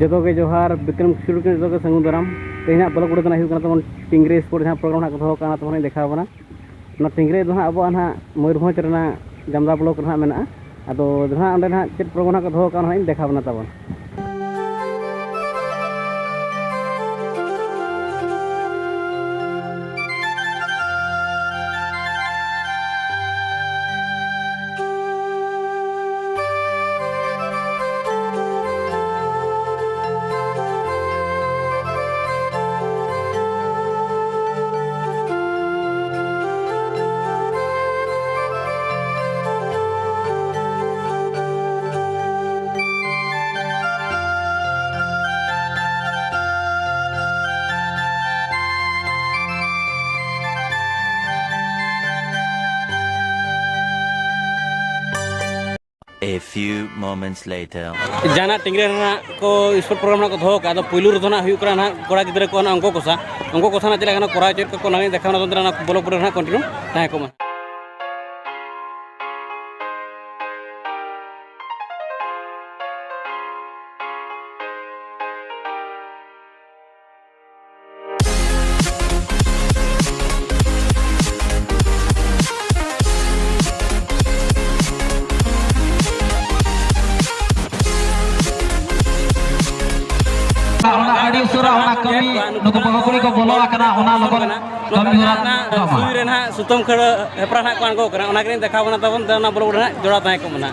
जो के जोहार विक्रम किशोर के जो के संगु दराम तेना बलक उड़े तना हुई तब टिंगरे स्पोर्ट जहाँ प्रोग्राम को दो तब देखा बना टिंगरे दो अब मयूरभंज जामदा ब्लॉक में अदो अंडे चेक प्रोग्राम को दो देखा बना तब A few moments later. जाना टिंगरे को स्पोर्ट प्रोग्राम को दो का पुलू रहा हुई ना कोड़ा गिद्रा को अंको कोसा ना चला कोड़ा चेक को देखा ब्लॉक पूरा कंटिन्यू तहाँ को सुतम खड़ हेपरा ना को आंगो देखा बना तब ब्लॉक जोड़ा तहाँ को मना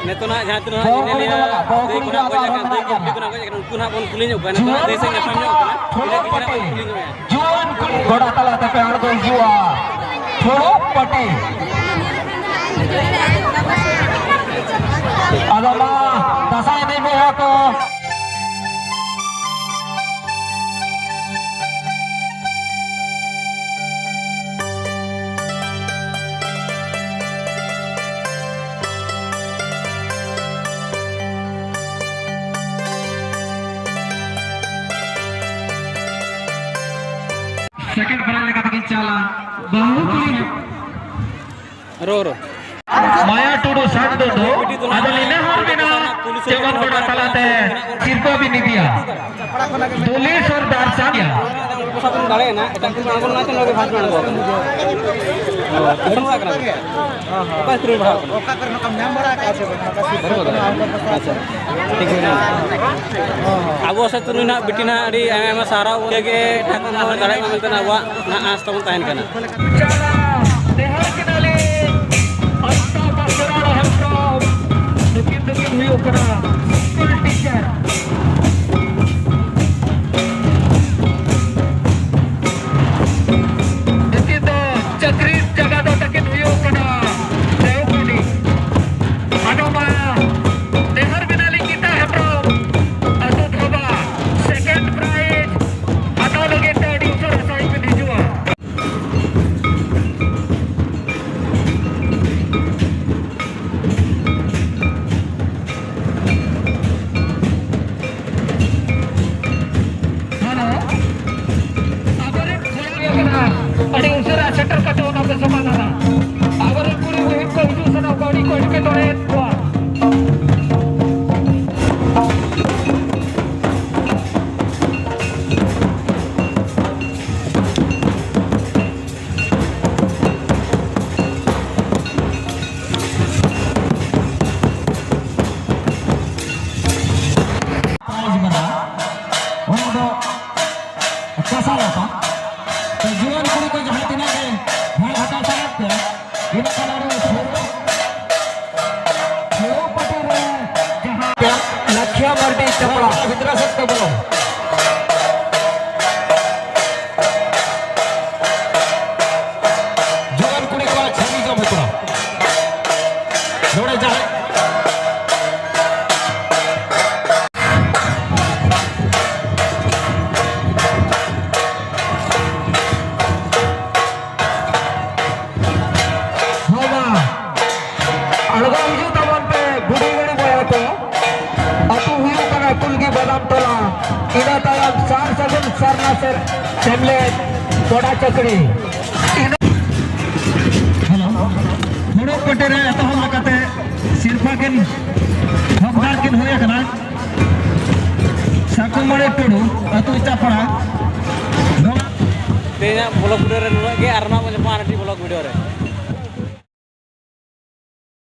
नेतो ना जहाँ तीन उनको ना बन कुली देश जुआन गोड़ा तला तपे आड़ो जुआ थोड़ो पटे अदमा दसाई नहीं में को सेकंड बनाने का तक चला बहुकुली रो माया टूडू साथ दो अदली ने हर बिना जवन बड़ा तलाते सिरको भी नहीं दिया पुलिस और दारसान या साथन गाले ना टंकी में आंगो ना तो लोग भाज में आंगो कितना करा पास रे भाग ओका करनो कम नाम बड़ा का अच्छा ठीक है अब से तुनु ना बिटिना अड़ी एम सारा के ठाकुर ना गाले में तना वा ना आस तम ताहन kana देहर के डाले अस्ता बसरा हम दुकिन हुई ओकरा स्कूल टीचर चक्री जगह दो तक हुई ओकरा देवकुनी अनोमा देहर बिनाली कीता है प्रो अदुत होगा सेकंड प्राइज अतो लगे टेडी सर साई पे दीजुआ हेलो अगर अरे उसरा शटर कट होना पे समाधान अगर पूरी वेट को दूसरा गाड़ी को के तोड़े हुआ प्राइज बना उनको कैसा लगा तो जीवन कुड़ी को जहाँ तिना के भाई हटा सकते हैं इन कलारों छोड़ो पटे रहे जहाँ लक्ष्य मर्दी चपड़ा विद्रा सकते बोलो जीवन कुड़ी को छवि जो बचड़ा जोड़े जाए अलगा तमन पे बुढ़ी सेमलेट कोड़ा चकड़ी हेलो मुड़ो पटे रे तो हम लगाते सिरफा के हकदार के होया कना साकुमड़े टुडू अतु चापड़ा तेना ब्लॉग वीडियो रे नुना के आरना mo ᱧᱟᱢᱟ ᱟᱨᱴᱤ ब्लॉग वीडियो रे